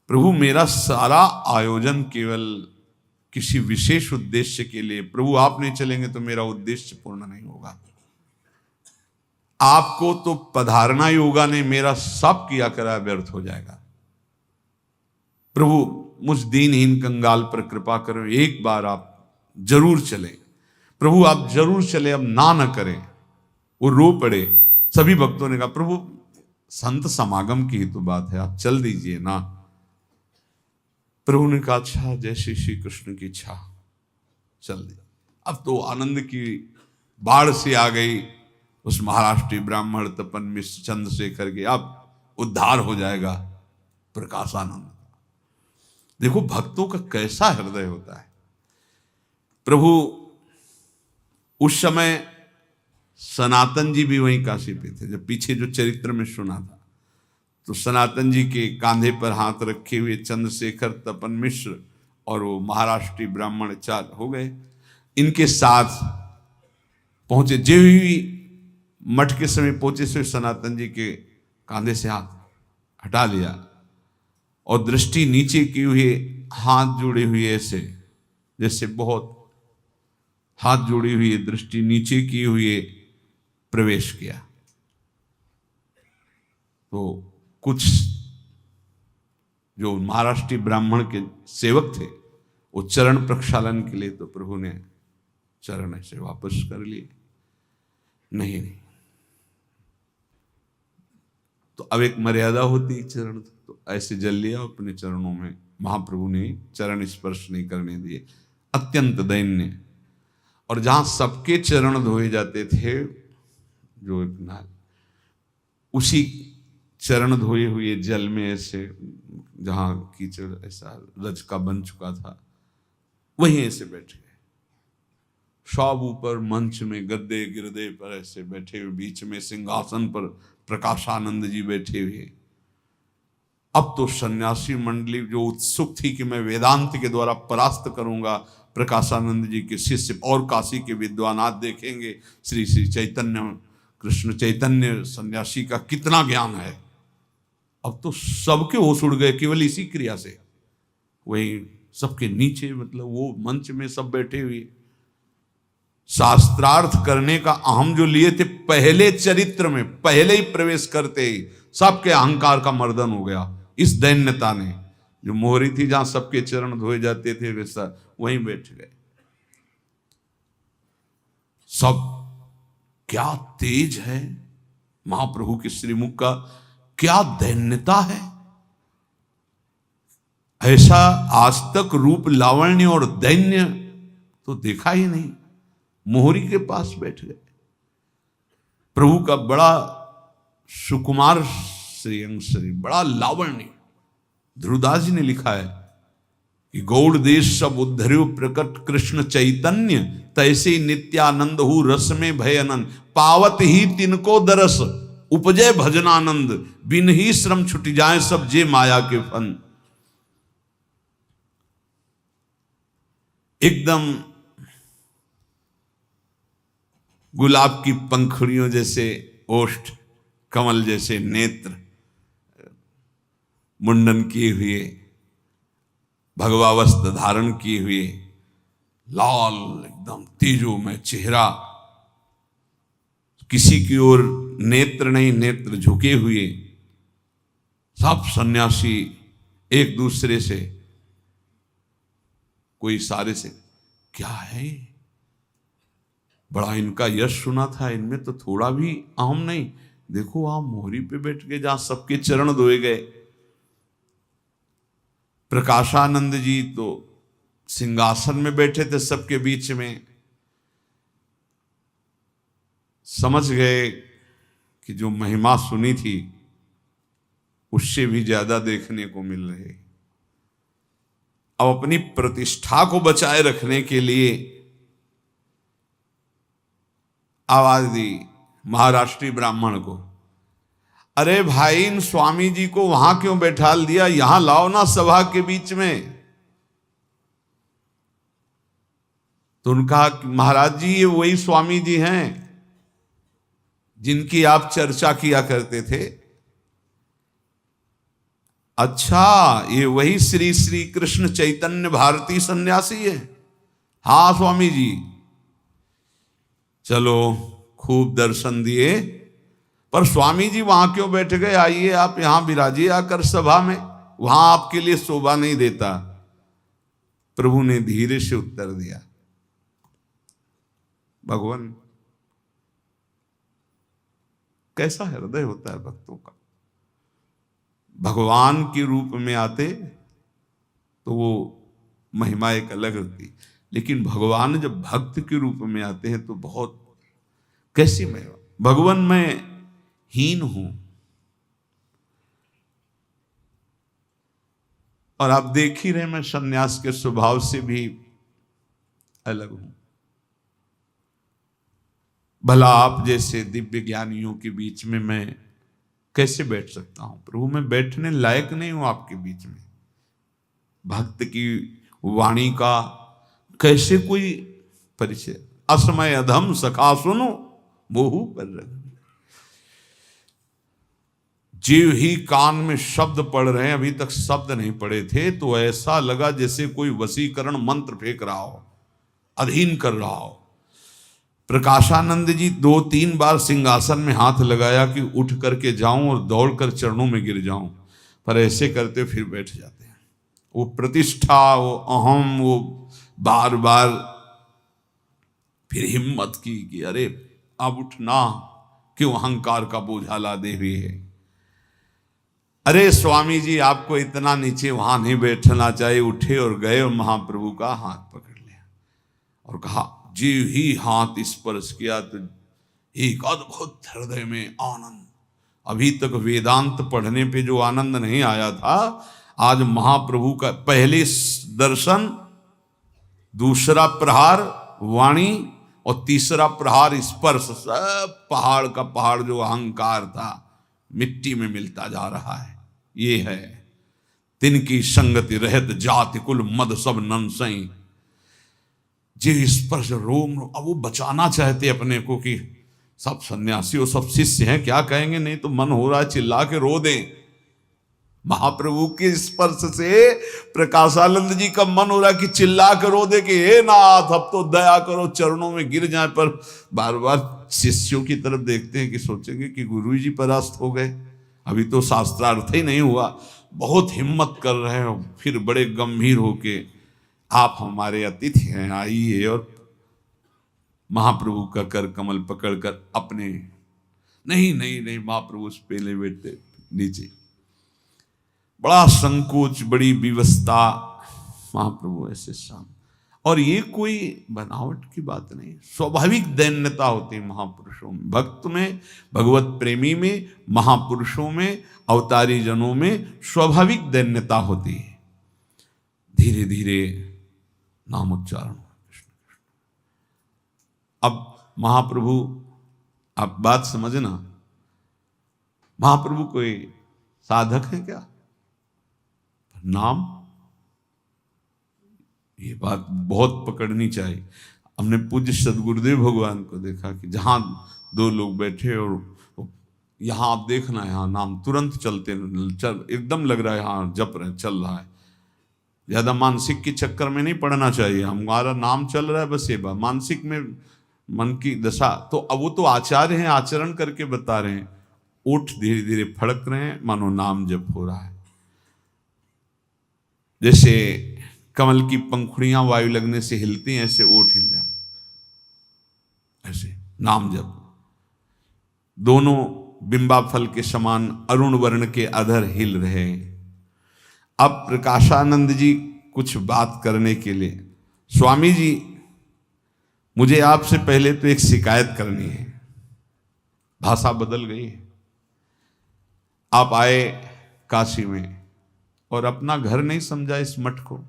प्रभु मेरा सारा आयोजन केवल किसी विशेष उद्देश्य के लिए, प्रभु आप नहीं चलेंगे तो मेरा उद्देश्य पूर्ण नहीं होगा। आपको तो पधारना ही होगा, नहीं मेरा सब किया करा व्यर्थ हो जाएगा। प्रभु मुझ दीनहीन कंगाल पर कृपा करो, एक बार आप जरूर चले। प्रभु आप जरूर चले, अब ना न करें। वो रो पड़े। सभी भक्तों ने कहा प्रभु संत समागम की ही तो बात है, आप चल दीजिए ना। प्रभु ने कहा अच्छा जैसे श्री कृष्ण की इच्छा, चल दी। अब तो आनंद की बाढ़ से आ गई उस महाराष्ट्रीय ब्राह्मण तपन मिश्र चंद्रशेखर के। अब उद्धार हो जाएगा प्रकाशानंद। देखो भक्तों का कैसा हृदय होता है। प्रभु उस समय सनातन जी भी वहीं काशी पे थे। जब पीछे जो चरित्र में सुना था, तो सनातन जी के कांधे पर हाथ रखे हुए चंद्रशेखर तपन मिश्र और वो महाराष्ट्रीय ब्राह्मण चार हो गए। इनके साथ पहुंचे। जो ही मठ के समय पहुंचे से सनातन जी के कांधे से हाथ हटा लिया और दृष्टि नीचे की हुए, हाथ जोड़े हुए ऐसे, जैसे बहुत हाथ जोड़ी हुई दृष्टि नीचे किए हुए प्रवेश किया। तो कुछ जो महाराष्ट्रीय ब्राह्मण के सेवक थे वो चरण प्रक्षालन के लिए, तो प्रभु ने चरण ऐसे वापस कर लिए। नहीं तो अब एक मर्यादा होती चरण, तो ऐसे जल लिया अपने चरणों में। महाप्रभु ने चरण स्पर्श नहीं करने दिए। अत्यंत दैन्य। और जहां सबके चरण धोए जाते थे, जो एक नाल, उसी चरण धोए हुए जल में ऐसे, जहां कीचड़ ऐसा रज का बन चुका था, वहीं ऐसे बैठ गए। सब ऊपर मंच में गद्दे गिरदे पर ऐसे बैठे हुए, बीच में सिंहासन पर प्रकाशानंद जी बैठे हुए। अब तो सन्यासी मंडली जो उत्सुक थी कि मैं वेदांत के द्वारा परास्त करूंगा प्रकाशानंद जी के शिष्य, और काशी के विद्वानाथ देखेंगे श्री श्री चैतन्य कृष्ण चैतन्य सन्यासी का कितना ज्ञान है। अब तो सबके होश उड़ गए केवल इसी क्रिया से। वही सबके नीचे, मतलब वो मंच में सब बैठे हुए, शास्त्रार्थ करने का अहम जो लिए थे, पहले चरित्र में पहले ही प्रवेश करते ही सबके अहंकार का मर्दन हो गया इस दैन्यता ने। जो मोहरी थी जहां सबके चरण धोए जाते थे, वैसा वहीं बैठ गए सब। क्या तेज है महाप्रभु के श्रीमुख का, क्या दैन्यता है। ऐसा आज तक रूप लावण्य और दैन्य तो देखा ही नहीं। मोहरी के पास बैठ गए। प्रभु का बड़ा सुकुमार श्रीअंग शरीर, बड़ा लावण्य। ध्रुवदास जी ने लिखा है कि गौड़ देश सब उद्धर्यो प्रकट कृष्ण चैतन्य, तैसे नित्यानंद हु रस में भयनंद, पावत ही तिनको दरस उपजय भजनानंद, बिन ही श्रम छुट जाए सब जे माया के फन। एकदम गुलाब की पंखुड़ियों जैसे ओष्ठ, कमल जैसे नेत्र, मुंडन किए हुए, भगवा वस्त्र धारण किए हुए, लाल एकदम तेजोमय चेहरा, किसी की ओर नेत्र नहीं, नेत्र झुके हुए, सब सन्यासी एक दूसरे से कोई इशारे से, क्या है बड़ा इनका यश सुना था, इनमें तो थोड़ा भी अहम नहीं। देखो आप मोहरी पे बैठ गए जहां सबके चरण धोए गए। प्रकाशानंद जी तो सिंहासन में बैठे थे सबके बीच में। समझ गए कि जो महिमा सुनी थी उससे भी ज्यादा देखने को मिल रहे। अब अपनी प्रतिष्ठा को बचाए रखने के लिए आवाज दी महाराष्ट्रीय ब्राह्मण को, अरे भाई इन स्वामी जी को वहां क्यों बैठाल दिया, यहां लाओ ना सभा के बीच में। तो उनका महाराज जी ये वही स्वामी जी हैं जिनकी आप चर्चा किया करते थे। अच्छा, ये वही श्री श्री कृष्ण चैतन्य भारती सन्यासी है। हाँ स्वामी जी, चलो खूब दर्शन दिए, पर स्वामी जी वहां क्यों बैठ गए? आइए आप यहां विराजिए आकर सभा में, वहां आपके लिए शोभा नहीं देता। प्रभु ने धीरे से उत्तर दिया, भगवान कैसा हृदय होता है भक्तों का। भगवान के रूप में आते तो वो महिमा एक अलग होती, लेकिन भगवान जब भक्त के रूप में आते हैं तो बहुत कैसी महिमा। भगवान मैं हीन हूं, और आप देख ही रहे मैं सन्यास के स्वभाव से भी अलग हूं। भला आप जैसे दिव्य ज्ञानियों के बीच में मैं कैसे बैठ सकता हूं? प्रभु मैं बैठने लायक नहीं हूं आपके बीच में। भक्त की वाणी का कैसे कोई परिचय? असमय अधम सखा सुनो मोहू पर रंग। जीव ही कान में शब्द पढ़ रहे हैं, अभी तक शब्द नहीं पढ़े थे, तो ऐसा लगा जैसे कोई वशीकरण मंत्र फेंक रहा हो, अधीन कर रहा हो। प्रकाशानंद जी 2-3 बार सिंहासन में हाथ लगाया कि उठ करके जाऊं और दौड़कर चरणों में गिर जाऊं, पर ऐसे करते फिर बैठ जाते हैं। वो प्रतिष्ठा, वो अहम, वो बार बार फिर हिम्मत की कि अरे अब उठना, क्यों अहंकार का बोझा लादे हुए है। अरे स्वामी जी आपको इतना नीचे वहां नहीं बैठना चाहिए। उठे और गए और महाप्रभु का हाथ पकड़ लिया और कहा, जीव ही हाथ स्पर्श किया तो एक अद्भुत हृदय में आनंद। अभी तक वेदांत पढ़ने पे जो आनंद नहीं आया था, आज महाप्रभु का पहले दर्शन, दूसरा प्रहार वाणी और तीसरा प्रहार स्पर्श, सब पहाड़ का पहाड़ जो अहंकार था मिट्टी में मिलता जा रहा है। ये है तिनकी संगति रहत जाति कुल मद सब नंसई। जी स्पर्श रोम, अब वो बचाना चाहते अपने को कि सब सन्यासी और सब शिष्य हैं, क्या कहेंगे, नहीं तो मन हो रहा है चिल्ला के रो दें। महाप्रभु के स्पर्श से प्रकाशानंद जी का मन हो रहा है कि चिल्ला कर रो दे कि हे नाथ अब तो दया करो, चरणों में गिर जाए। पर बार बार शिष्यों की तरफ देखते हैं कि सोचेंगे कि गुरु जी परास्त हो गए, अभी तो शास्त्रार्थ ही नहीं हुआ। बहुत हिम्मत कर रहे हो, फिर बड़े गंभीर होके आप हमारे अतिथि हैं, आइए। और महाप्रभु का कर कमल पकड़कर अपने, नहीं नहीं नहीं, महाप्रभु उस पेले बैठते नीचे, बड़ा संकोच, बड़ी विवशता, महाप्रभु ऐसे शांत। और ये कोई बनावट की बात नहीं, स्वाभाविक दैन्यता होती है महापुरुषों में, भक्त में, भगवत प्रेमी में, महापुरुषों में, अवतारी जनों में स्वाभाविक दैन्यता होती है। धीरे धीरे नाम उच्चारण। अब महाप्रभु, आप बात समझना, महाप्रभु कोई साधक है क्या? नाम, ये बात बहुत पकड़नी चाहिए। हमने पूज्य सदगुरुदेव भगवान को देखा कि जहां 2 लोग बैठे और यहां आप देखना, यहां नाम तुरंत चलते, चल एकदम लग रहा है हाँ जप रहे, चल रहा है। ज्यादा मानसिक के चक्कर में नहीं पड़ना चाहिए, हमारा नाम चल रहा है बस, ये बात मानसिक में मन की दशा। तो अब वो तो आचार्य हैं, आचरण करके बता रहे हैं। ओठ धीरे धीरे फड़क रहे हैं, मानो नाम जप हो रहा है। जैसे कमल की पंखुड़ियां वायु लगने से हिलती हैं, ऐसे ओठ हिल रहे, ऐसे नाम जप। दोनों बिंबा फल के समान अरुण वर्ण के अधर हिल रहे। अब प्रकाशानंद जी कुछ बात करने के लिए, स्वामी जी मुझे आपसे पहले तो एक शिकायत करनी है। भाषा बदल गई है। आप आए काशी में और अपना घर नहीं समझा इस मठ को,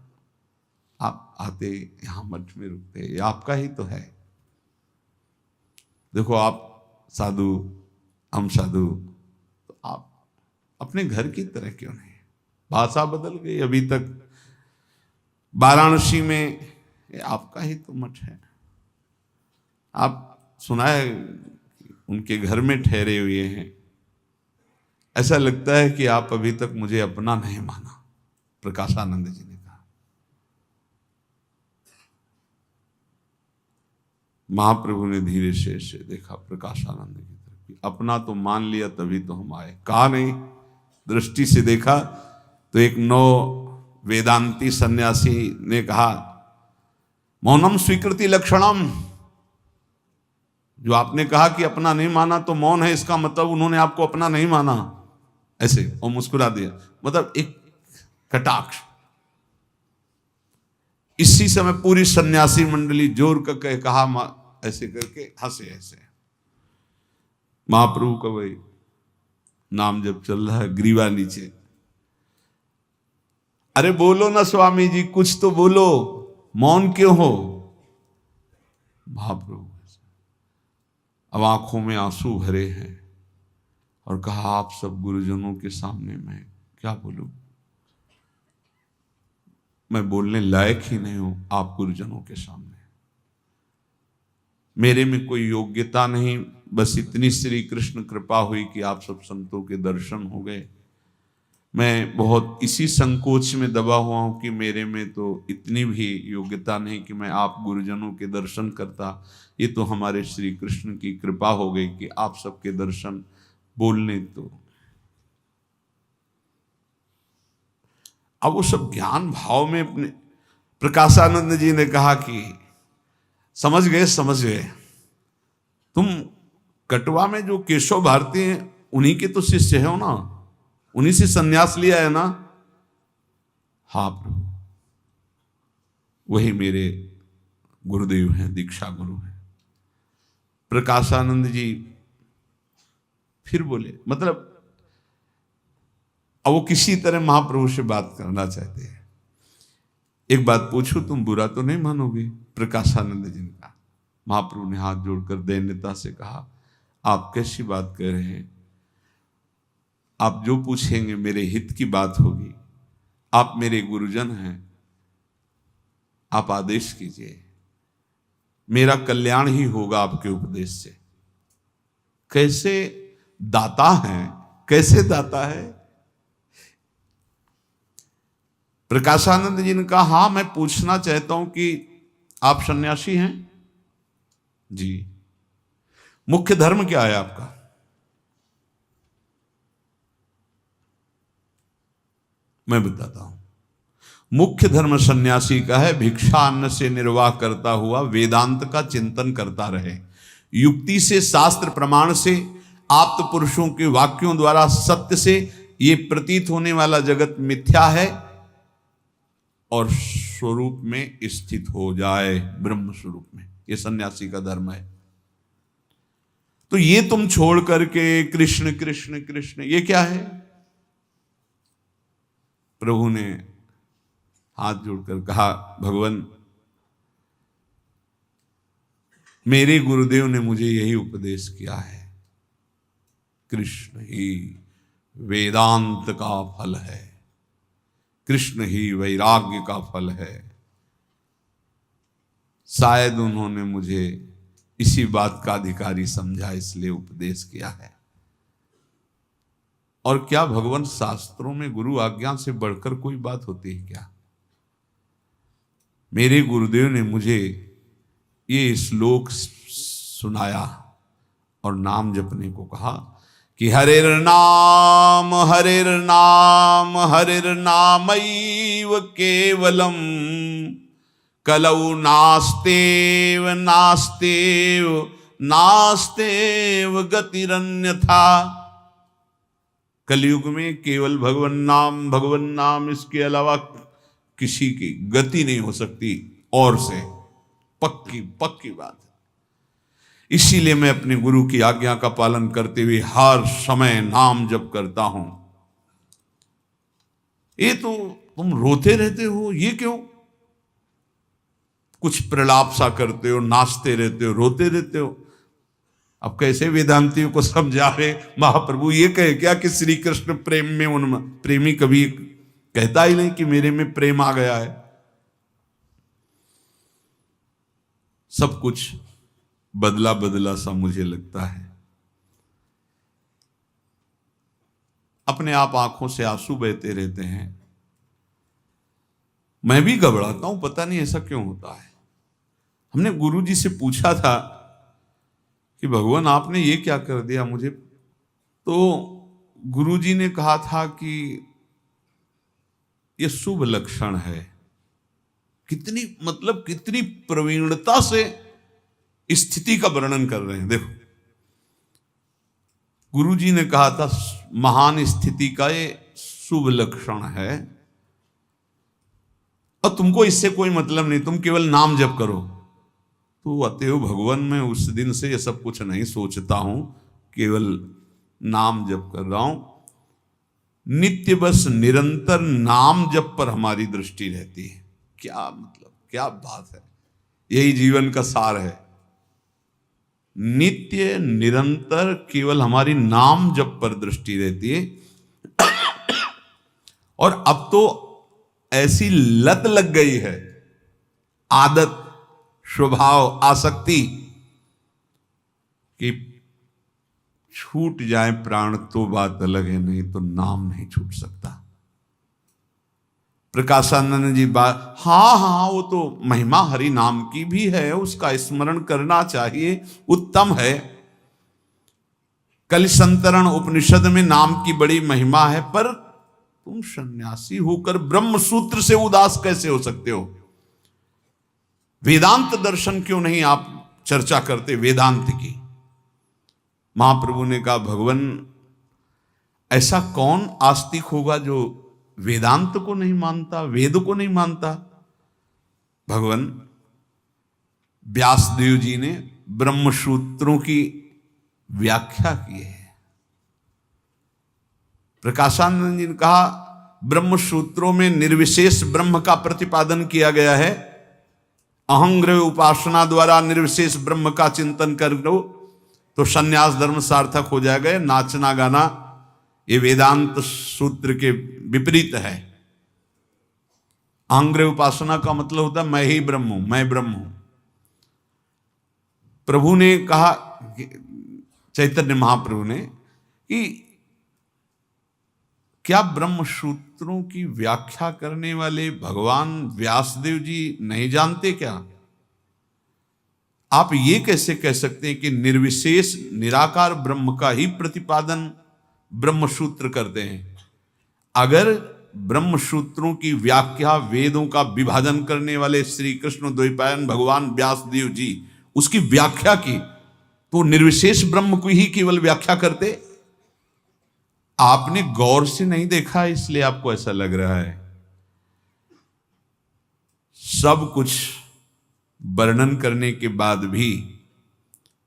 आप आते यहां मठ में रुकते, ये आपका ही तो है। देखो आप साधु, हम साधु, तो आप अपने घर की तरह क्यों नहीं? भाषा बदल गई। अभी तक वाराणसी में ये आपका ही तो मठ है। आप सुना है उनके घर में ठहरे हुए हैं, ऐसा लगता है कि आप अभी तक मुझे अपना नहीं माना, प्रकाशानंद जी ने कहा। महाप्रभु ने धीरे से देखा प्रकाशानंद की तरफ, अपना तो मान लिया तभी तो हम आए, कहा नहीं, दृष्टि से देखा तो एक नौ वेदांती सन्यासी ने कहा मौनम स्वीकृति लक्षणम, जो आपने कहा कि अपना नहीं माना तो मौन है, इसका मतलब उन्होंने आपको अपना नहीं माना, ऐसे, और मुस्कुरा दिया, मतलब एक कटाक्ष। इसी समय पूरी सन्यासी मंडली जोर करके कहा, ऐसे करके हंसे ऐसे। महाप्रभु का वही नाम जब चल रहा है, ग्रीवा नीचे, अरे बोलो ना स्वामी जी, कुछ तो बोलो, मौन क्यों हो? महाप्रभु अब आंखों में आंसू भरे हैं और कहा, आप सब गुरुजनों के सामने मैं क्या बोलूं, मैं बोलने लायक ही नहीं हूं आप गुरुजनों के सामने, मेरे में कोई योग्यता नहीं, बस इतनी श्री कृष्ण कृपा हुई कि आप सब संतों के दर्शन हो गए। मैं बहुत इसी संकोच में दबा हुआ हूं कि मेरे में तो इतनी भी योग्यता नहीं कि मैं आप गुरुजनों के दर्शन करता, ये तो हमारे श्री कृष्ण की कृपा हो गई कि आप सबके दर्शन बोलने तो। अब वो सब ज्ञान भाव में अपने, प्रकाशानंद जी ने कहा कि समझ गए समझ गए, तुम कटवा में जो केशव भारती हैं उन्हीं के तो शिष्य हो ना, उन्हीं से सन्यास लिया है ना? हाँ प्रभु, वही मेरे गुरुदेव हैं, दीक्षा गुरु हैं। प्रकाशानंद जी फिर बोले, मतलब अब वो किसी तरह महाप्रभु से बात करना चाहते हैं। एक बात पूछूं, तुम बुरा तो नहीं मानोगे? प्रकाशानंद जी ने कहा। महाप्रभु ने हाथ जोड़कर दैन्यता से कहा, आप कैसी बात कर रहे हैं? आप जो पूछेंगे मेरे हित की बात होगी, आप मेरे गुरुजन हैं, आप आदेश कीजिए, मेरा कल्याण ही होगा आपके उपदेश से। कैसे दाता है, कैसे दाता है? प्रकाशानंद जी ने कहा, हां मैं पूछना चाहता हूं कि आप सन्यासी हैं? जी। मुख्य धर्म क्या है आपका? मैं बताता हूं। मुख्य धर्म सन्यासी का है भिक्षा अन्न से निर्वाह करता हुआ वेदांत का चिंतन करता रहे, युक्ति से, शास्त्र प्रमाण से, आप्त पुरुषों के वाक्यों द्वारा सत्य से ये प्रतीत होने वाला जगत मिथ्या है और स्वरूप में स्थित हो जाए, ब्रह्म स्वरूप में। ये सन्यासी का धर्म है। तो ये तुम छोड़ करके कृष्ण कृष्ण कृष्ण, ये क्या है? प्रभु ने हाथ जोड़कर कहा, भगवान मेरे गुरुदेव ने मुझे यही उपदेश किया है, कृष्ण ही वेदांत का फल है, कृष्ण ही वैराग्य का फल है। शायद उन्होंने मुझे इसी बात का अधिकारी समझा, इसलिए उपदेश किया है। और क्या भगवान शास्त्रों में गुरु आज्ञा से बढ़कर कोई बात होती है क्या? मेरे गुरुदेव ने मुझे ये श्लोक सुनाया और नाम जपने को कहा कि हरिर नाम हरिर नामैव केवलम कलौ नास्तेव नास्तेव नास्तेव गतिरन्यथा। कलयुग में केवल भगवन नाम, इसके अलावा किसी की गति नहीं हो सकती और से, पक्की पक्की बात है। इसीलिए मैं अपने गुरु की आज्ञा का पालन करते हुए हर समय नाम जप करता हूं। ये तो तुम रोते रहते हो, ये क्यों? कुछ प्रलाप सा करते हो, नाचते रहते हो, रोते रहते हो। अब कैसे वेदांतियों को समझावे? महाप्रभु ये कहे क्या कि श्री कृष्ण प्रेम में उनमें, प्रेमी कभी कहता ही नहीं कि मेरे में प्रेम आ गया है। सब कुछ बदला बदला सा मुझे लगता है। अपने आप आंखों से आंसू बहते रहते हैं। मैं भी घबराता हूं, पता नहीं ऐसा क्यों होता है। हमने गुरुजी से पूछा था कि भगवान आपने ये क्या कर दिया मुझे, तो गुरुजी ने कहा था कि ये शुभ लक्षण है। कितनी मतलब कितनी प्रवीणता से स्थिति का वर्णन कर रहे हैं। देखो गुरुजी ने कहा था महान स्थिति का ये शुभ लक्षण है और तुमको इससे कोई मतलब नहीं, तुम केवल नाम जप करो। तो अतएव भगवान मैं उस दिन से ये सब कुछ नहीं सोचता हूं, केवल नाम जप कर रहा हूं। नित्य बस निरंतर नाम जप पर हमारी दृष्टि रहती है। क्या मतलब, क्या बात है, यही जीवन का सार है। नित्य निरंतर केवल हमारी नाम जप पर दृष्टि रहती है। और अब तो ऐसी लत लग गई है, आदत, स्वभाव, आसक्ति कि छूट जाए प्राण तो बात अलग है, नहीं तो नाम नहीं छूट सकता। प्रकाशानंद जी बात, हाँ वो तो महिमा हरि नाम की भी है, उसका स्मरण करना चाहिए, उत्तम है। कलिसंतरण उपनिषद में नाम की बड़ी महिमा है, पर तुम सन्यासी होकर ब्रह्म सूत्र से उदास कैसे हो सकते हो? वेदांत दर्शन क्यों नहीं आप चर्चा करते वेदांत की? महाप्रभु ने कहा भगवान ऐसा कौन आस्तिक होगा जो वेदांत को नहीं मानता, वेद को नहीं मानता? भगवान व्यासदेव जी ने ब्रह्मसूत्रों की व्याख्या की है। प्रकाशानंद जी ने कहा ब्रह्मसूत्रों में निर्विशेष ब्रह्म का प्रतिपादन किया गया है। अहंग्रह उपासना द्वारा निर्विशेष ब्रह्म का चिंतन कर लो तो संन्यास धर्म सार्थक हो जाएगा। नाचना गाना ये वेदांत सूत्र के विपरीत है। अहंग्रह उपासना का मतलब होता है मैं ही ब्रह्म हूं, मैं ब्रह्म हूं। प्रभु ने कहा, चैतन्य महाप्रभु ने, कि क्या ब्रह्म सूत्रों की व्याख्या करने वाले भगवान व्यासदेव जी नहीं जानते क्या? आप ये कैसे कह सकते हैं कि निर्विशेष निराकार ब्रह्म का ही प्रतिपादन ब्रह्म सूत्र करते हैं? अगर ब्रह्म सूत्रों की व्याख्या वेदों का विभाजन करने वाले श्री कृष्ण द्वैपायन भगवान व्यासदेव जी उसकी व्याख्या की तो निर्विशेष ब्रह्म को ही केवल व्याख्या करते। आपने गौर से नहीं देखा इसलिए आपको ऐसा लग रहा है। सब कुछ वर्णन करने के बाद भी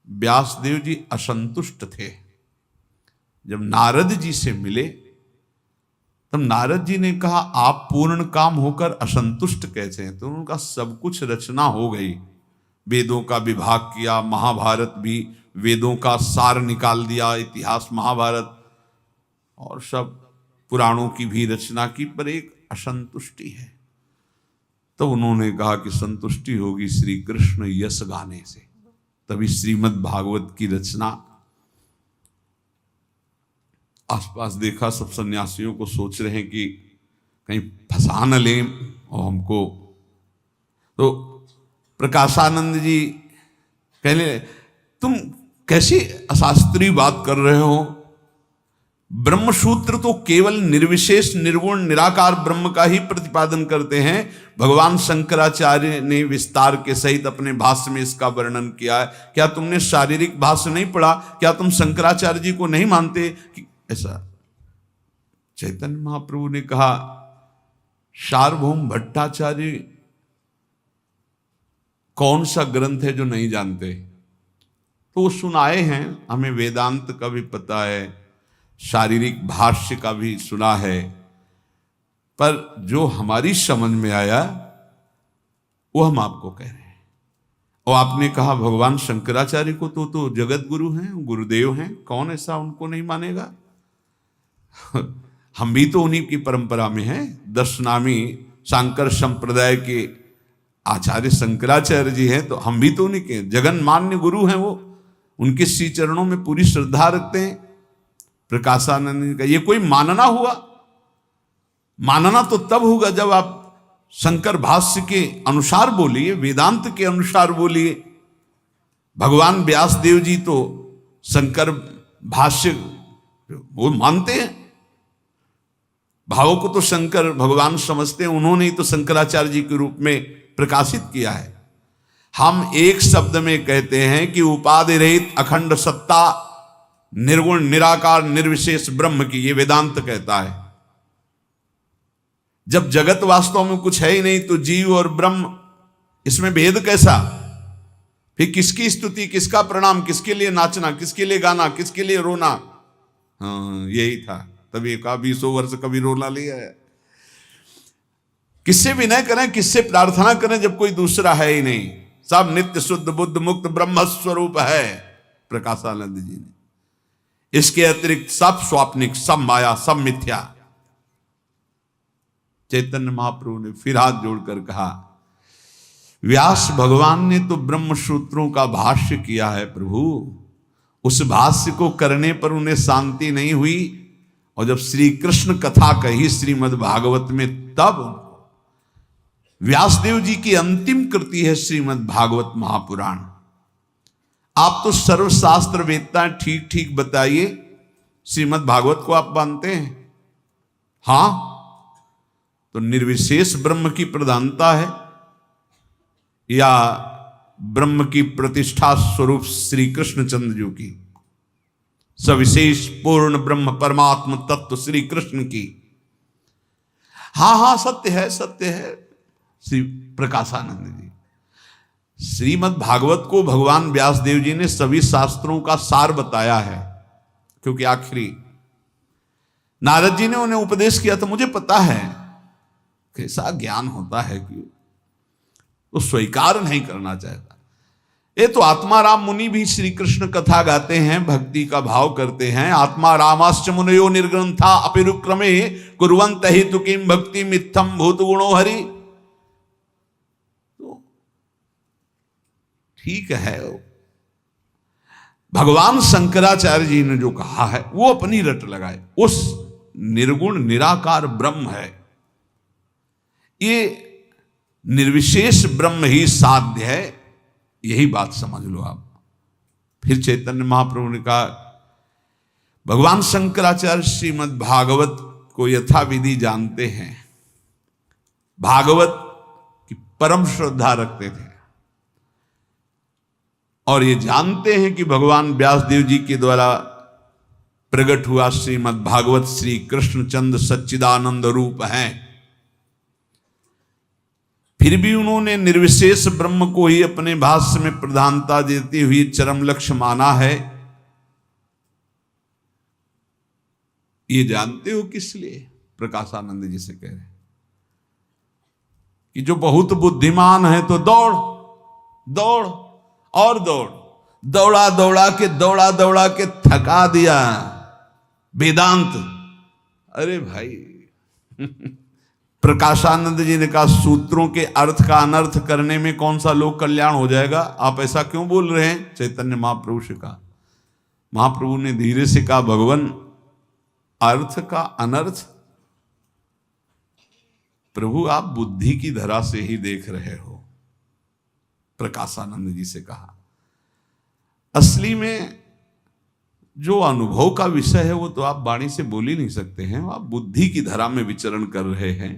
व्यासदेव जी असंतुष्ट थे। जब नारद जी से मिले तब नारद जी ने कहा आप पूर्ण काम होकर असंतुष्ट कैसे हैं? तो उनका सब कुछ रचना हो गई, वेदों का विभाग किया, महाभारत भी वेदों का सार निकाल दिया, इतिहास महाभारत और सब पुराणों की भी रचना की, पर एक असंतुष्टि है। तो उन्होंने कहा कि संतुष्टि होगी श्री कृष्ण यश गाने से। तभी श्रीमद् भागवत की रचना। आसपास देखा, सब सन्यासियों को सोच रहे हैं कि कहीं फंसा न लें और हमको। तो प्रकाशानंद जी कहने तुम कैसी अशास्त्रीय बात कर रहे हो? ब्रह्मसूत्र तो केवल निर्विशेष निर्गुण निराकार ब्रह्म का ही प्रतिपादन करते हैं। भगवान शंकराचार्य ने विस्तार के सहित अपने भाष्य में इसका वर्णन किया है। क्या तुमने शारीरिक भाष्य नहीं पढ़ा? क्या तुम शंकराचार्य जी को नहीं मानते कि ऐसा? चैतन्य महाप्रभु ने कहा सार्वभौम भट्टाचार्य कौन सा ग्रंथ है जो नहीं जानते? तो वो सुनाए हैं, हमें वेदांत का भी पता है, शारीरिक भाष्य का भी सुना है, पर जो हमारी समझ में आया वो हम आपको कह रहे हैं। और आपने कहा भगवान शंकराचार्य को तो जगत गुरु हैं, गुरुदेव हैं, कौन ऐसा उनको नहीं मानेगा? हम भी तो उन्हीं की परंपरा में हैं। दशनामी शांकर संप्रदाय के आचार्य शंकराचार्य जी हैं, तो हम भी तो उन्हीं के जगन मान्य गुरु हैं। वो उनके श्री चरणों में पूरी श्रद्धा रखते हैं। प्रकाशानंद जी का ये कोई मानना हुआ? मानना तो तब होगा जब आप शंकर भाष्य के अनुसार बोलिए, वेदांत के अनुसार बोलिए। भगवान व्यास देव जी तो शंकर भाष्य वो मानते हैं, भावों को तो शंकर भगवान समझते हैं, उन्होंने ही तो शंकराचार्य जी के रूप में प्रकाशित किया है। हम एक शब्द में कहते हैं कि उपाधि रहित अखंड सत्ता, निर्गुण निराकार निर्विशेष ब्रह्म की, ये वेदांत कहता है। जब जगत वास्तव में कुछ है ही नहीं तो जीव और ब्रह्म, इसमें भेद कैसा? फिर किसकी स्तुति, किसका प्रणाम, किसके लिए नाचना, किसके लिए गाना, किसके लिए रोना? हाँ, यही था। तभी कहा 20 वर्ष कभी रोना लिया है। किससे विनय करें, किससे प्रार्थना करें जब कोई दूसरा है ही नहीं? सब नित्य शुद्ध बुद्ध मुक्त ब्रह्म स्वरूप है प्रकाशानंद जी ने। इसके अतिरिक्त सब स्वाप्निक, सब माया, सब मिथ्या। चैतन्य महाप्रभु ने फिर हाथ जोड़कर कहा, व्यास भगवान ने तो ब्रह्म सूत्रों का भाष्य किया है प्रभु, उस भाष्य को करने पर उन्हें शांति नहीं हुई, और जब श्री कृष्ण कथा कही श्रीमद् भागवत में, तब व्यासदेव जी की अंतिम कृति है श्रीमद् भागवत महापुराण। आप तो सर्वशास्त्र वेदता, ठीक ठीक बताइए, श्रीमद् भागवत को आप मानते हैं? हां, तो निर्विशेष ब्रह्म की प्रधानता है या ब्रह्म की प्रतिष्ठा स्वरूप श्री कृष्णचंद्र जी की, सविशेष पूर्ण ब्रह्म परमात्म तत्व श्री कृष्ण की? हां हां, सत्य है, सत्य है। श्री प्रकाशानंद जी, श्रीमद् भागवत को भगवान व्यासदेव जी ने सभी शास्त्रों का सार बताया है, क्योंकि आखिरी नारद जी ने उन्हें उपदेश किया था। मुझे पता है कैसा ज्ञान होता है कि वो स्वीकार नहीं करना चाहता। ये तो आत्माराम मुनि भी श्री कृष्ण कथा गाते हैं, भक्ति का भाव करते हैं। आत्मा रामाश्च मुनयो निर्ग्रंथा अपिरुक्रमे कुर्वन्त हि तु किं भक्ति मित्थम भूत गुणो हरि। तो ठीक है, भगवान शंकराचार्य जी ने जो कहा है वो अपनी रट लगाए। उस निर्गुण निराकार ब्रह्म है, ये निर्विशेष ब्रह्म ही साध्य है, यही बात समझ लो आप। फिर चैतन्य महाप्रभु ने कहा, भगवान शंकराचार्य श्रीमद् भागवत को यथाविधि जानते हैं, भागवत की परम श्रद्धा रखते थे, और ये जानते हैं कि भगवान व्यासदेव जी के द्वारा प्रकट हुआ श्रीमद् भागवत श्री कृष्णचंद्र सच्चिदानंद रूप हैं। फिर भी उन्होंने निर्विशेष ब्रह्म को ही अपने भाष्य में प्रधानता देते हुए चरम लक्ष्य माना है। ये जानते हो किस लिए? प्रकाशानंद जी से कह रहे हैं कि जो बहुत बुद्धिमान है तो दौड़ दौड़ और दौड़, दौड़ा दौड़ा के थका दिया वेदांत। अरे भाई प्रकाशानंद जी ने कहा, सूत्रों के अर्थ का अनर्थ करने में कौन सा लोक कल्याण हो जाएगा? आप ऐसा क्यों बोल रहे हैं? चैतन्य महाप्रभु से कहा। महाप्रभु ने धीरे से कहा, भगवान अर्थ का अनर्थ प्रभु आप बुद्धि की धरा से ही देख रहे हो। प्रकाशानंद जी से कहा, असली में जो अनुभव का विषय है वो तो आप वाणी से बोल ही नहीं सकते हैं, आप बुद्धि की धरा में विचरण कर रहे हैं।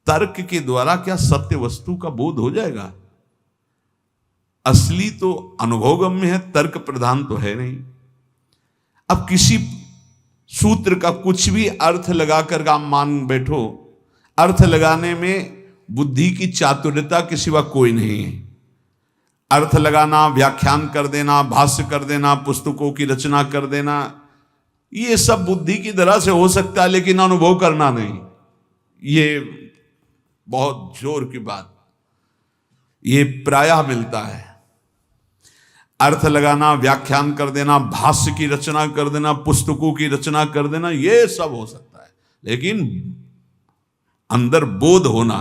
तर्क के द्वारा क्या सत्य वस्तु का बोध हो जाएगा? असली तो अनुभवगम्य है, तर्क प्रधान तो है नहीं। अब किसी सूत्र का कुछ भी अर्थ लगाकर आप मान बैठो, अर्थ लगाने में बुद्धि की चातुर्यता के सिवा कोई नहीं है। अर्थ लगाना, व्याख्यान कर देना, भाष्य कर देना, पुस्तकों की रचना कर देना, ये सब बुद्धि की तरह से हो सकता है, लेकिन अनुभव करना नहीं। ये बहुत जोर की बात, ये प्रायः मिलता है। अर्थ लगाना, व्याख्यान कर देना, भाष्य की रचना कर देना, पुस्तकों की रचना कर देना, ये सब हो सकता है, लेकिन अंदर बोध होना,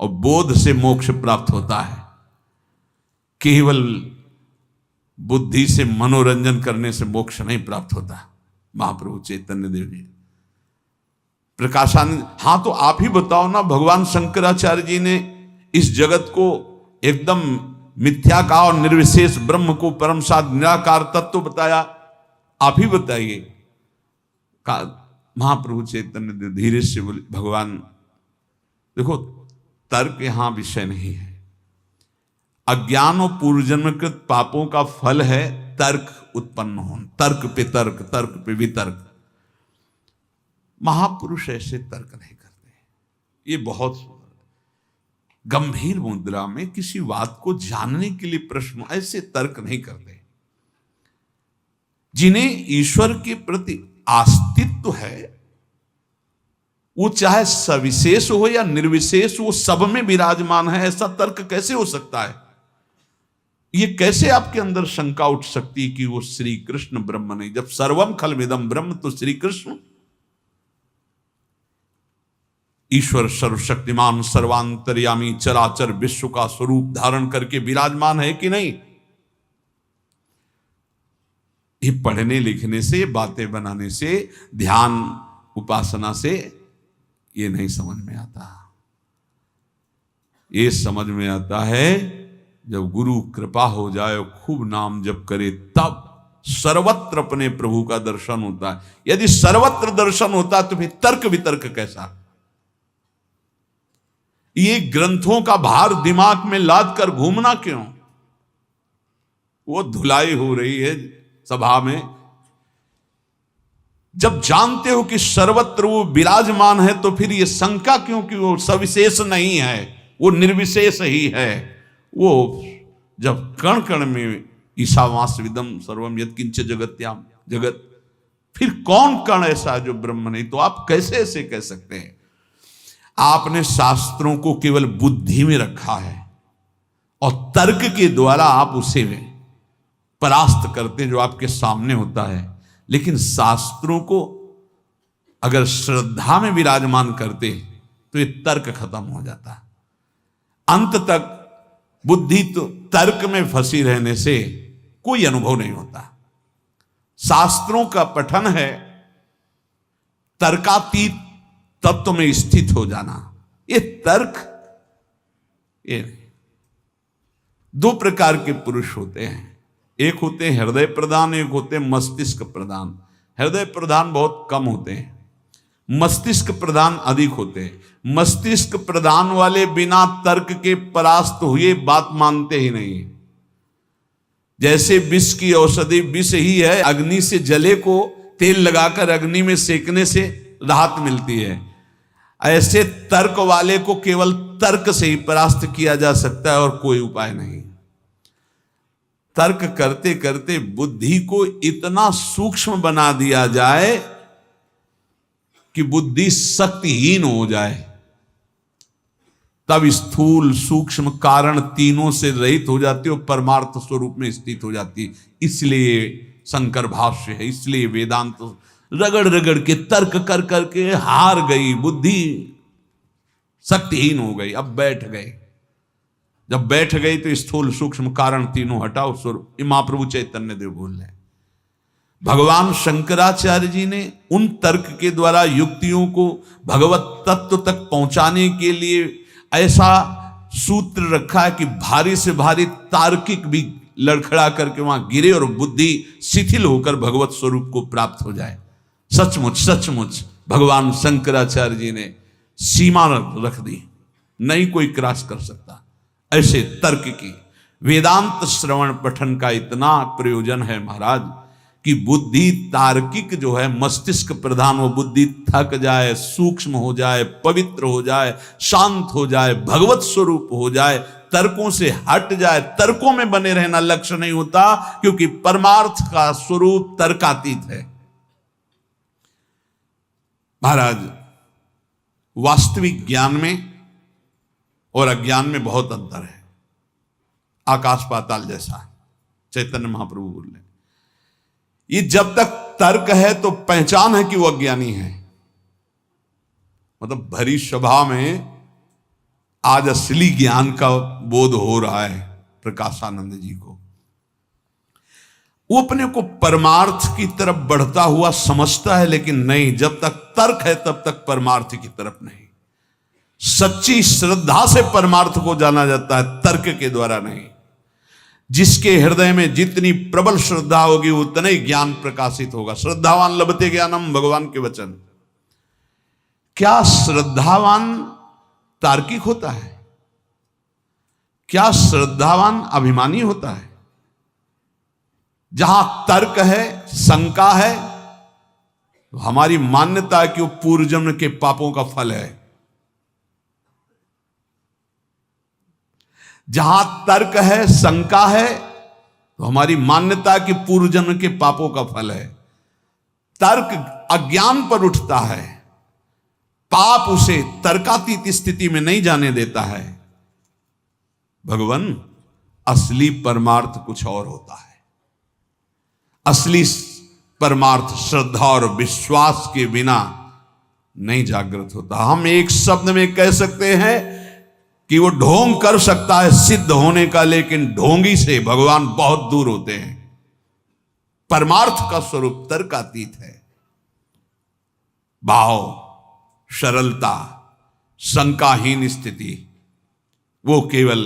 और बोध से मोक्ष प्राप्त होता है। केवल बुद्धि से मनोरंजन करने से मोक्ष नहीं प्राप्त होता। महाप्रभु चैतन्य देव जी प्रकाशानंद, हाँ तो आप ही बताओ ना, भगवान शंकराचार्य जी ने इस जगत को एकदम मिथ्या का और निर्विशेष ब्रह्म को परम साध निराकार तत्व बताया, आप ही बताइए। महाप्रभु चैतन्य देव धीरे से बोले, भगवान देखो तर्क यहां विषय नहीं है, अज्ञान और पूर्वजन्मकृत पापों का फल है तर्क उत्पन्न होना, तर्क पे तर्क, तर्क पे वितर्क। महापुरुष ऐसे तर्क नहीं करते। ये बहुत गंभीर मुद्रा में किसी बात को जानने के लिए प्रश्न ऐसे तर्क नहीं करते। जिन्हें ईश्वर के प्रति अस्तित्व है, वो चाहे सविशेष हो या निर्विशेष, वो सब में विराजमान है, ऐसा तर्क कैसे हो सकता है? ये कैसे आपके अंदर शंका उठ सकती है कि वो श्री कृष्ण ब्रह्म नहीं? जब सर्वम खलमिदम ब्रह्म, तो श्री कृष्ण ईश्वर सर्वशक्तिमान सर्वांतर्यामी चराचर विश्व का स्वरूप धारण करके विराजमान है कि नहीं? ये पढ़ने लिखने से, बातें बनाने से, ध्यान उपासना से ये नहीं समझ में आता। ये समझ में आता है जब गुरु कृपा हो जाए, खूब नाम जप करे, तब सर्वत्र अपने प्रभु का दर्शन होता है। यदि सर्वत्र दर्शन होता तो फिर तर्क वितर्क कैसा? ये ग्रंथों का भार दिमाग में लाद कर घूमना क्यों? वो धुलाई हो रही है सभा में। जब जानते हो कि सर्वत्र वो विराजमान है, तो फिर ये शंका क्यों कि वो सविशेष नहीं है, वो निर्विशेष ही है। वो जब कण कण में ईशावास्यविदम सर्वम यत्किंच जगत्याम जगत, फिर कौन कण ऐसा है जो ब्रह्म नहीं? तो आप कैसे ऐसे कह सकते हैं? आपने शास्त्रों को केवल बुद्धि में रखा है और तर्क के द्वारा आप उसे परास्त करते हैं जो आपके सामने होता है। लेकिन शास्त्रों को अगर श्रद्धा में विराजमान करते तो ये तर्क खत्म हो जाता। अंत तक बुद्धि तो तर्क में फंसी रहने से कोई अनुभव नहीं होता। शास्त्रों का पठन है तर्कातीत तत्व में स्थित हो जाना। ये तर्क, ये दो प्रकार के पुरुष होते हैं, एक होते हैं हृदय प्रधान, एक होते हैं मस्तिष्क प्रधान। हृदय प्रधान बहुत कम होते हैं, मस्तिष्क प्रधान अधिक होते हैं। मस्तिष्क प्रधान वाले बिना तर्क के परास्त हुए बात मानते ही नहीं। जैसे विष की औषधि विष ही है, अग्नि से जले को तेल लगाकर अग्नि में सेकने से राहत मिलती है, ऐसे तर्क वाले को केवल तर्क से ही परास्त किया जा सकता है और कोई उपाय नहीं। तर्क करते करते बुद्धि को इतना सूक्ष्म बना दिया जाए कि बुद्धि शक्तिहीन हो जाए, तब स्थूल सूक्ष्म कारण तीनों से रहित हो जाती है और परमार्थ स्वरूप में स्थित हो जाती है। इसलिए शंकर भाष्य है, इसलिए वेदांत रगड़ रगड़ के तर्क कर करके हार गई, बुद्धि शक्तिहीन हो गई। अब बैठ गए, जब बैठ गई तो स्थूल सूक्ष्म कारण तीनों हटाओ स्वरूप। महाप्रभु चैतन्य देव बोल रहे हैं। भगवान शंकराचार्य जी ने उन तर्क के द्वारा युक्तियों को भगवत तत्व तक पहुंचाने के लिए ऐसा सूत्र रखा है कि भारी से भारी तार्किक भी लड़खड़ा करके वहां गिरे और बुद्धि शिथिल होकर भगवत स्वरूप को प्राप्त हो जाए। सचमुच सचमुच भगवान शंकराचार्य जी ने सीमा रख दी, नहीं कोई क्रॉस कर सकता। ऐसे तर्क की वेदांत श्रवण पठन का इतना प्रयोजन है महाराज कि बुद्धि तार्किक जो है मस्तिष्क प्रधान, वो बुद्धि थक जाए, सूक्ष्म हो जाए, पवित्र हो जाए, शांत हो जाए, भगवत स्वरूप हो जाए, तर्कों से हट जाए। तर्कों में बने रहना लक्ष्य नहीं होता, क्योंकि परमार्थ का स्वरूप तर्कातीत है। महाराज वास्तविक ज्ञान में और अज्ञान में बहुत अंतर है, आकाश पाताल जैसा। चैतन्य महाप्रभु बोल रहे, ये जब तक तर्क है तो पहचान है कि वो अज्ञानी है। मतलब भरी सभा में आज असली ज्ञान का बोध हो रहा है प्रकाशानंद जी को। वो अपने को परमार्थ की तरफ बढ़ता हुआ समझता है, लेकिन नहीं, जब तक तर्क है तब तक परमार्थ की तरफ नहीं। सच्ची श्रद्धा से परमार्थ को जाना जाता है, तर्क के द्वारा नहीं। जिसके हृदय में जितनी प्रबल श्रद्धा होगी उतना ही ज्ञान प्रकाशित होगा। श्रद्धावान लभते ज्ञानम, भगवान के वचन। क्या श्रद्धावान तार्किक होता है? क्या श्रद्धावान अभिमानी होता है? जहां तर्क है, शंका है, तो हमारी मान्यता है कि वो पूर्व जन्म के पापों का फल है। जहां तर्क है, शंका है, तो हमारी मान्यता है कि पूर्व जन्म के पापों का फल है। तर्क अज्ञान पर उठता है, पाप उसे तर्कातीत स्थिति में नहीं जाने देता है। भगवान, असली परमार्थ कुछ और होता है। असली परमार्थ श्रद्धा और विश्वास के बिना नहीं जागृत होता। हम एक शब्द में कह सकते हैं कि वो ढोंग कर सकता है सिद्ध होने का, लेकिन ढोंगी से भगवान बहुत दूर होते हैं। परमार्थ का स्वरूप तर्कातीत है। भाव, सरलता, शंकाहीन स्थिति, वो केवल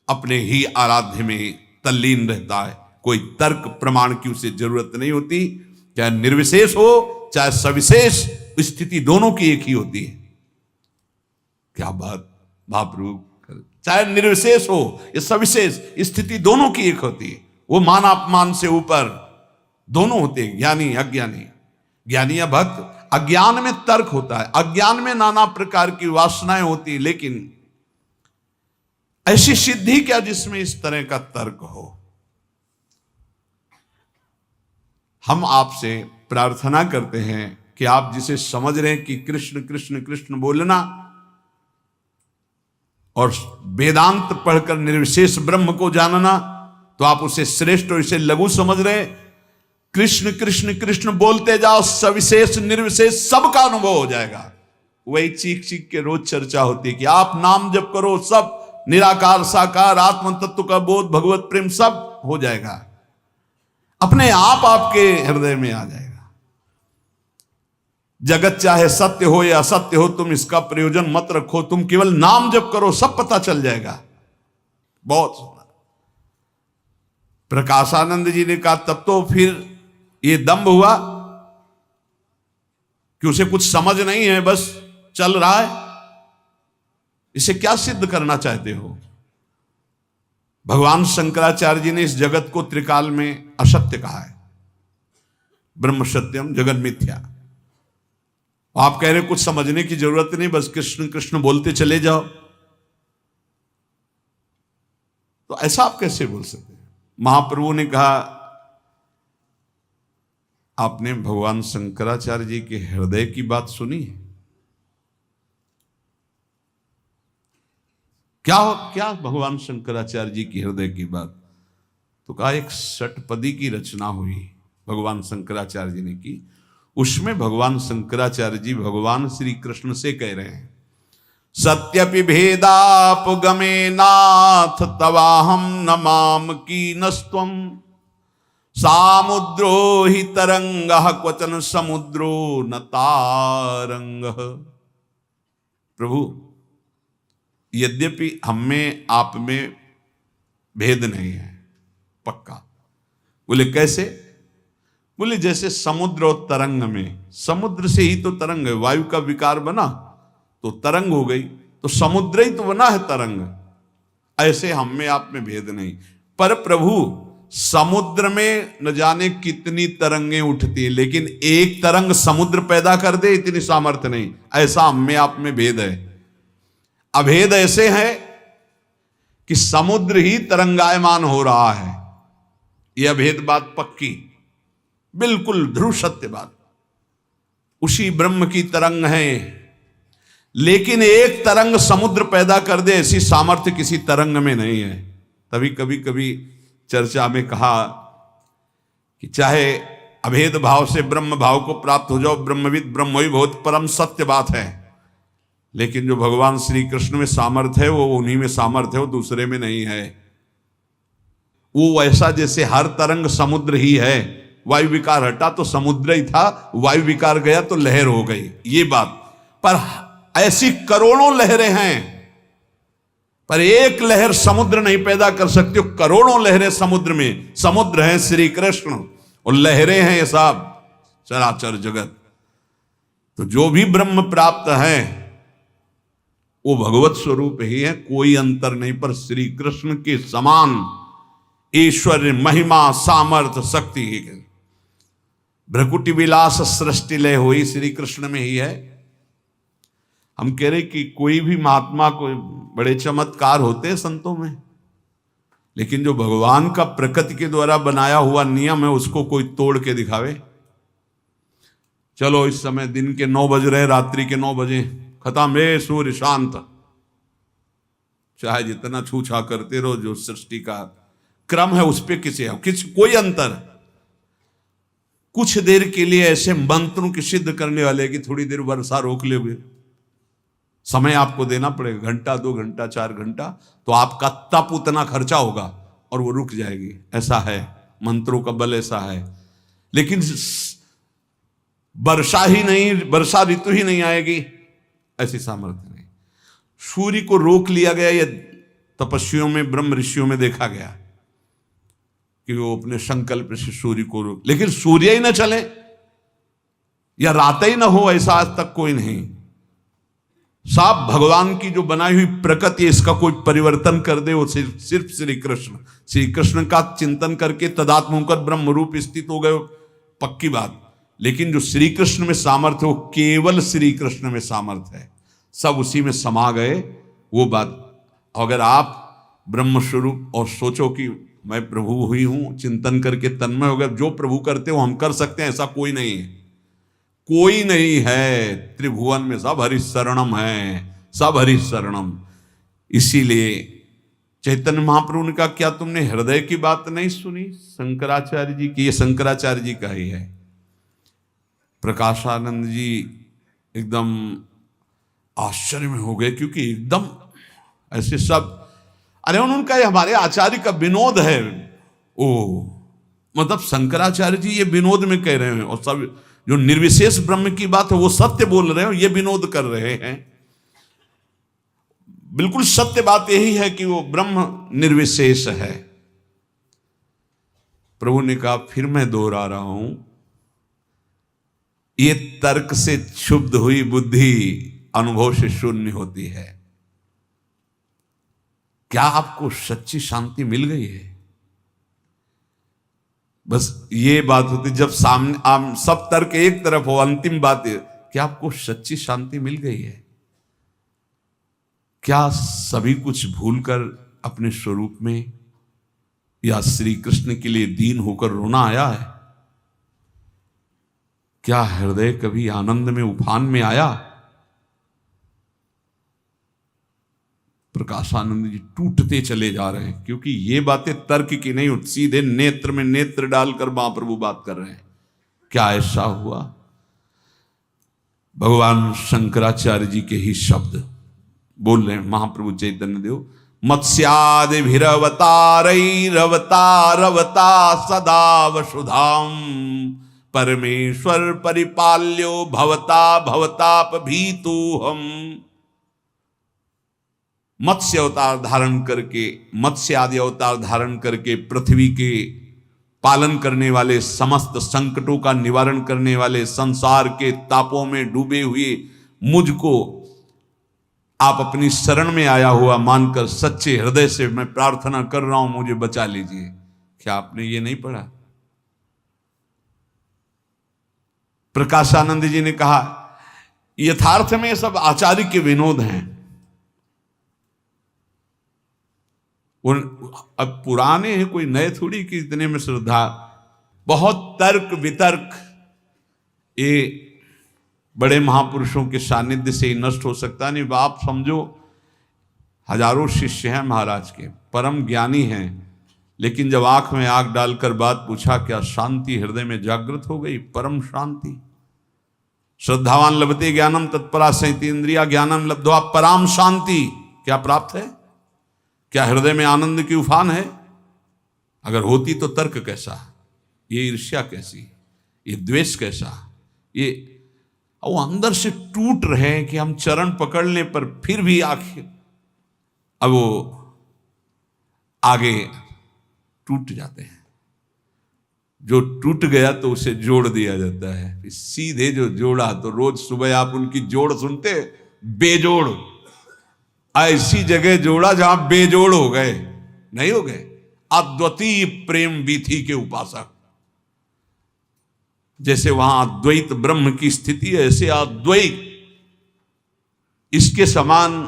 अपने ही आराध्य में तल्लीन रहता है। कोई तर्क प्रमाण की उसे जरूरत नहीं होती। चाहे निर्विशेष हो चाहे सविशेष, स्थिति दोनों की एक ही होती है। क्या बात महाप्रभु! चाहे निर्विशेष हो या सविशेष, स्थिति दोनों की एक होती है। वो मान अपमान से ऊपर दोनों होते हैं, ज्ञानी अज्ञानी, ज्ञानी या भक्त। अज्ञान में तर्क होता है, अज्ञान में नाना प्रकार की वासनाएं होती है, लेकिन ऐसी सिद्धि क्या जिसमें इस तरह का तर्क हो। हम आपसे प्रार्थना करते हैं कि आप जिसे समझ रहे हैं कि कृष्ण कृष्ण कृष्ण बोलना और वेदांत पढ़कर निर्विशेष ब्रह्म को जानना, तो आप उसे श्रेष्ठ और इसे लघु समझ रहे हैं। कृष्ण कृष्ण कृष्ण बोलते जाओ, सविशेष निर्विशेष सबका अनुभव हो जाएगा। वही चीख चीख के रोज चर्चा होती है कि आप नाम जप करो, सब निराकार साकार आत्म तत्व का बोध, भगवत प्रेम सब हो जाएगा। अपने आप आपके हृदय में आ जाएगा। जगत चाहे सत्य हो या असत्य हो, तुम इसका प्रयोजन मत रखो, तुम केवल नाम जप करो, सब पता चल जाएगा। बहुत सुंदर। प्रकाशानंद जी ने कहा तब तो फिर ये दंभ हुआ कि उसे कुछ समझ नहीं है, बस चल रहा है। इसे क्या सिद्ध करना चाहते हो? भगवान शंकराचार्य जी ने इस जगत को त्रिकाल में असत्य कहा है। ब्रह्म सत्यम जगत मिथ्या। आप कह रहे कुछ समझने की जरूरत नहीं, बस कृष्ण कृष्ण बोलते चले जाओ। तो ऐसा आप कैसे बोल सकते हैं? महाप्रभु ने कहा, आपने भगवान शंकराचार्य जी के हृदय की बात सुनी है? क्या भगवान शंकराचार्य जी की हृदय की बात? तो कहा एक षटपदी की रचना हुई भगवान शंकराचार्य जी ने की। उसमें भगवान शंकराचार्य जी भगवान श्री कृष्ण से कह रहे हैं, सत्यपि भेदापगमे नाथ तवाहम नमाम कीनस्त्वम सामुद्रो हि तरंगः क्वचन समुद्रो न तारंगः। प्रभु, यद्यपि हम में आप में भेद नहीं है, पक्का। बोले कैसे? बोले जैसे समुद्र और तरंग में, समुद्र से ही तो तरंग है, वायु का विकार बना तो तरंग हो गई, तो समुद्र ही तो बना है तरंग। ऐसे हम में आप में भेद नहीं। पर प्रभु, समुद्र में न जाने कितनी तरंगें उठती हैं, लेकिन एक तरंग समुद्र पैदा कर दे इतनी सामर्थ्य नहीं। ऐसा हम में आप में भेद है। अभेद ऐसे है कि समुद्र ही तरंगायमान हो रहा है। यह अभेद बात पक्की, बिल्कुल ध्रुव सत्य बात। उसी ब्रह्म की तरंग है, लेकिन एक तरंग समुद्र पैदा कर दे ऐसी सामर्थ्य किसी तरंग में नहीं है। तभी कभी चर्चा में कहा कि चाहे अभेद भाव से ब्रह्म भाव को प्राप्त हो जाओ, ब्रह्मविद ब्रह्म ही बहुत परम सत्य बात है, लेकिन जो भगवान श्री कृष्ण में सामर्थ्य है वो उन्हीं में सामर्थ्य है, वो दूसरे में नहीं है। वो ऐसा जैसे हर तरंग समुद्र ही है, वायु विकार हटा तो समुद्र ही था, वायु विकार गया तो लहर हो गई, ये बात। पर ऐसी करोड़ों लहरें हैं, पर एक लहर समुद्र नहीं पैदा कर सकती। करोड़ों लहरें समुद्र में, समुद्र है श्री कृष्ण और लहरें हैं ये सब चराचर जगत। तो जो भी ब्रह्म प्राप्त है वो भगवत स्वरूप ही है, कोई अंतर नहीं। पर श्री कृष्ण के समान ऐश्वर्य, महिमा, सामर्थ्य, शक्ति ही है। भ्रकुटी विलास सृष्टि लय हुई श्री कृष्ण में ही है। हम कह रहे कि कोई भी महात्मा को बड़े चमत्कार होते हैं संतों में, लेकिन जो भगवान का प्रकृति के द्वारा बनाया हुआ नियम है उसको कोई तोड़ के दिखावे। चलो इस समय दिन के 9 बज रहे, रात्रि के 9 बजे खत्म है, सूर्य शांत, चाहे जितना छूछा करते रहो, जो सृष्टि का क्रम है उस पे कोई अंतर। कुछ देर के लिए ऐसे मंत्रों की सिद्ध करने वाले कि थोड़ी देर वर्षा रोक लोगे, समय आपको देना पड़ेगा, घंटा 2 घंटा 4 घंटा, तो आपका तप उतना खर्चा होगा और वो रुक जाएगी। ऐसा है, मंत्रों का बल ऐसा है। लेकिन वर्षा ही नहीं, वर्षा ऋतु ही नहीं आएगी, ऐसी सामर्थ्य नहीं। सूर्य को रोक लिया गया, ये तपस्वियों में, ब्रह्म ऋषियों में देखा गया कि वो अपने संकल्प से सूर्य को रोक, लेकिन सूर्य ही ना चले या रात ही ना हो, ऐसा आज तक कोई नहीं। साफ भगवान की जो बनाई हुई प्रकृति, इसका कोई परिवर्तन कर दे, वो सिर्फ श्री कृष्ण का चिंतन करके तदात्म होकर ब्रह्म रूप स्थित हो गए, पक्की बात। लेकिन जो श्री कृष्ण में सामर्थ्य, वो केवल श्री कृष्ण में सामर्थ्य है, सब उसी में समा गए, वो बात। अगर आप ब्रह्म स्वरूप और सोचो कि मैं प्रभु हुई हूं, चिंतन करके तन्मय हो गए, जो प्रभु करते हो हम कर सकते हैं, ऐसा कोई नहीं है, कोई नहीं है। त्रिभुवन में सब हरि शरणम है, सब हरि शरणम। इसीलिए चैतन्य महाप्रभु ने कहा, क्या तुमने हृदय की बात नहीं सुनी शंकराचार्य जी की? ये शंकराचार्य जी का ही है। प्रकाशानंद जी एकदम आश्चर्य में हो गए, क्योंकि एकदम ऐसे सब, अरे उनका ये हमारे आचार्य का विनोद है। ओ मतलब शंकराचार्य जी ये विनोद में कह रहे हैं, और सब जो निर्विशेष ब्रह्म की बात है वो सत्य बोल रहे हो, ये विनोद कर रहे हैं। बिल्कुल सत्य बात यही है कि वो ब्रह्म निर्विशेष है। प्रभु ने कहा, फिर मैं दोहरा रहा हूं, ये तर्क से क्षुब्ध हुई बुद्धि अनुभव से शून्य होती है। क्या आपको सच्ची शांति मिल गई है? बस ये बात होती, जब सामने सब तर्क एक तरफ हो, अंतिम बात है, क्या आपको सच्ची शांति मिल गई है? क्या सभी कुछ भूलकर अपने स्वरूप में या श्री कृष्ण के लिए दीन होकर रोना आया है? क्या हृदय कभी आनंद में उफान में आया? प्रकाशानंद जी टूटते चले जा रहे हैं, क्योंकि ये बातें तर्क की नहीं, सीधे नेत्र में नेत्र डालकर महाप्रभु बात कर रहे हैं। क्या ऐसा हुआ? भगवान शंकराचार्य जी के ही शब्द बोल रहे हैं महाप्रभु चैतन्य देव। मत्स्यादि भिरवतारैरवतारवता सदा वसुधाम परमेश्वर परिपाल्यो भवता भवताप भीतु हम। मत्स्य अवतार धारण करके, मत्स्य आदि अवतार धारण करके पृथ्वी के पालन करने वाले, समस्त संकटों का निवारण करने वाले, संसार के तापों में डूबे हुए मुझको आप अपनी शरण में आया हुआ मानकर सच्चे हृदय से मैं प्रार्थना कर रहा हूं, मुझे बचा लीजिए। क्या आपने ये नहीं पढ़ा? प्रकाशानंद जी ने कहा, यथार्थ में सब आचार्य के विनोद हैं। अब पुराने हैं, कोई नए थोड़ी कि इतने में श्रद्धा। बहुत तर्क वितर्क ये बड़े महापुरुषों के सानिध्य से ही नष्ट हो सकता नहीं। आप समझो, हजारों शिष्य हैं महाराज के, परम ज्ञानी हैं, लेकिन जब आंख में आंख डालकर बात पूछा, क्या शांति हृदय में जागृत हो गई? परम शांति। श्रद्धावान लभते ज्ञानम तत्परा संयतीन्द्रिया ज्ञानम लब्ध्वा पराम शांति। क्या प्राप्त है? क्या हृदय में आनंद की उफान है? अगर होती तो तर्क कैसा, ये ईर्ष्या कैसी, ये द्वेष कैसा, ये वो अंदर से टूट रहे हैं कि हम चरण पकड़ने पर फिर भी आखिर अब वो आगे टूट जाते हैं। जो टूट गया तो उसे जोड़ दिया जाता है। सीधे जो जोड़ा, तो रोज सुबह आप उनकी जोड़ सुनते, बेजोड़। ऐसी जगह जोड़ा जहां बेजोड़ हो गए, नहीं हो गए। अद्वितीय प्रेम विधि के उपासक, जैसे वहां अद्वैत ब्रह्म की स्थिति है, ऐसे अद्वैत, इसके समान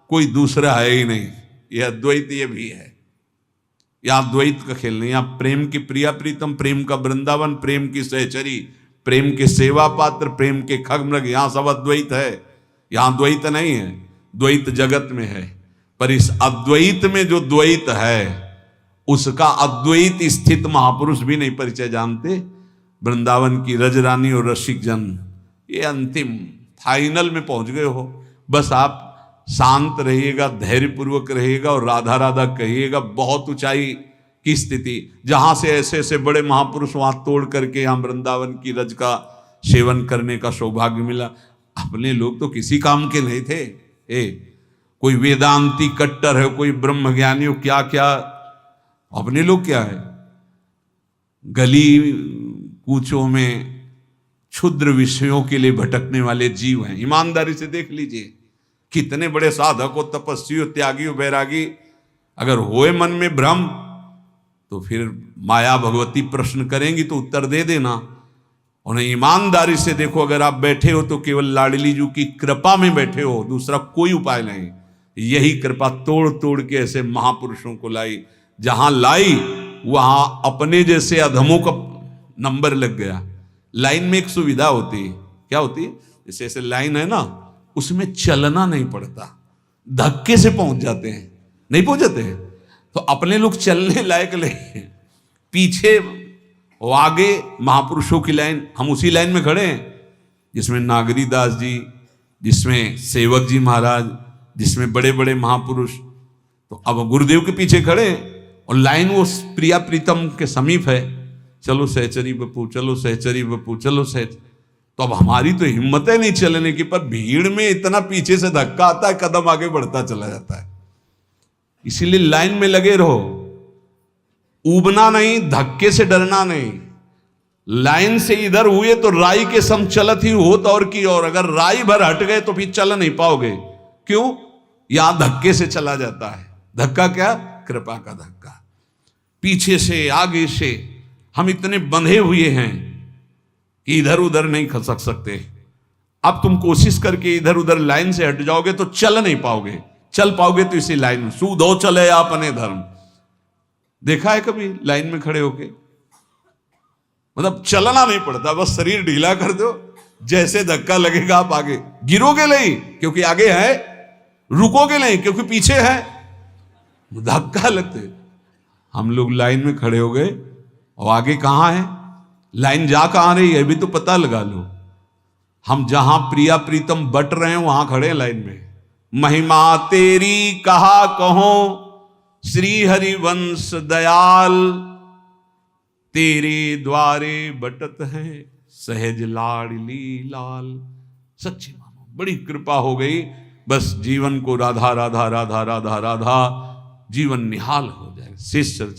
कोई दूसरा है ही नहीं। यह अद्वैत ये भी है। यहां द्वैत का खेल नहीं, यहां प्रेम की प्रिया प्रीतम, प्रेम का वृंदावन, प्रेम की सहचरी, प्रेम के सेवा पात्र, प्रेम के खगमृग, यहां सब अद्वैत है। यहां द्वैत नहीं है, द्वैत जगत में है। पर इस अद्वैत में जो द्वैत है उसका अद्वैत स्थित महापुरुष भी नहीं परिचय जानते। वृंदावन की रजरानी और रसिक जन ये अंतिम फाइनल में पहुंच गए हो। बस आप शांत रहिएगा, धैर्यपूर्वक रहिएगा और राधा राधा कहिएगा। बहुत ऊंचाई की स्थिति, जहां से ऐसे ऐसे बड़े महापुरुष वहां तोड़ करके यहाँ वृंदावन की रज का सेवन करने का सौभाग्य मिला। अपने लोग तो किसी काम के नहीं थे। कोई वेदांती कट्टर है, कोई ब्रह्म ज्ञानी हो, क्या क्या। अपने लोग क्या है, गली कूचों में क्षुद्र विषयों के लिए भटकने वाले जीव हैं। ईमानदारी से देख लीजिए, कितने बड़े साधक हो, तपस्वी हो, त्यागी हो, बैरागी, अगर होए मन में भ्रम तो फिर माया भगवती प्रश्न करेंगी तो उत्तर दे देना। उन्हें ईमानदारी से देखो, अगर आप बैठे हो तो केवल लाडली जी की कृपा में बैठे हो, दूसरा कोई उपाय नहीं। यही कृपा तोड़ तोड़ के ऐसे महापुरुषों को लाई। जहां लाई वहां अपने जैसे अधमों का नंबर लग गया। लाइन में एक सुविधा होती है, क्या होती है, जैसे ऐसे लाइन है ना, उसमें चलना नहीं पड़ता, धक्के से पहुंच जाते हैं। नहीं पहुंच जाते हैं तो अपने लोग चलने लायक नहीं, पीछे वो आगे महापुरुषों की लाइन, हम उसी लाइन में खड़े हैं जिसमें नागरी दास जी, जिसमें सेवक जी महाराज, जिसमें बड़े बड़े महापुरुष। तो अब गुरुदेव के पीछे खड़े और लाइन वो प्रिया प्रीतम के समीप है। चलो सहचरी बपू, चलो सहचरी बपू, चलो सहचरी। तो अब हमारी तो हिम्मत है नहीं चलने की, पर भीड़ में इतना पीछे से धक्का आता है, कदम आगे बढ़ता चला जाता है। इसीलिए लाइन में लगे रहो, ऊबना नहीं, धक्के से डरना नहीं। लाइन से इधर हुए तो राई के सम चलत ही होत और की, और अगर राई भर हट गए तो फिर चल नहीं पाओगे। क्यों? यहां धक्के से चला जाता है। धक्का क्या? कृपा का धक्का। पीछे से आगे से हम इतने बंधे हुए हैं कि इधर उधर नहीं खसक सकते। अब तुम कोशिश करके इधर उधर लाइन से हट जाओगे तो चल नहीं पाओगे। चल पाओगे तो इसी लाइन में, सूधो चले अपने धर्म। देखा है कभी लाइन में खड़े होके? मतलब चलना नहीं पड़ता, बस शरीर ढीला कर दो, जैसे धक्का लगेगा आप आगे गिरोगे नहीं क्योंकि आगे है, रुकोगे नहीं क्योंकि पीछे है, धक्का लगते। हम लोग लाइन में खड़े हो गए और आगे कहां है, लाइन जा कहां रही है भी तो पता लगा लो। हम जहां प्रिया प्रीतम बट रहे हैं वहां खड़े हैं लाइन में। महिमा तेरी कहा कहो श्री हरिवंश दयाल, तेरे द्वारे बटत है सहज लाडली लाल। सच्ची मानो बड़ी कृपा हो गई। बस जीवन को राधा राधा राधा राधा राधा जीवन निहाल हो जाए। शिष्य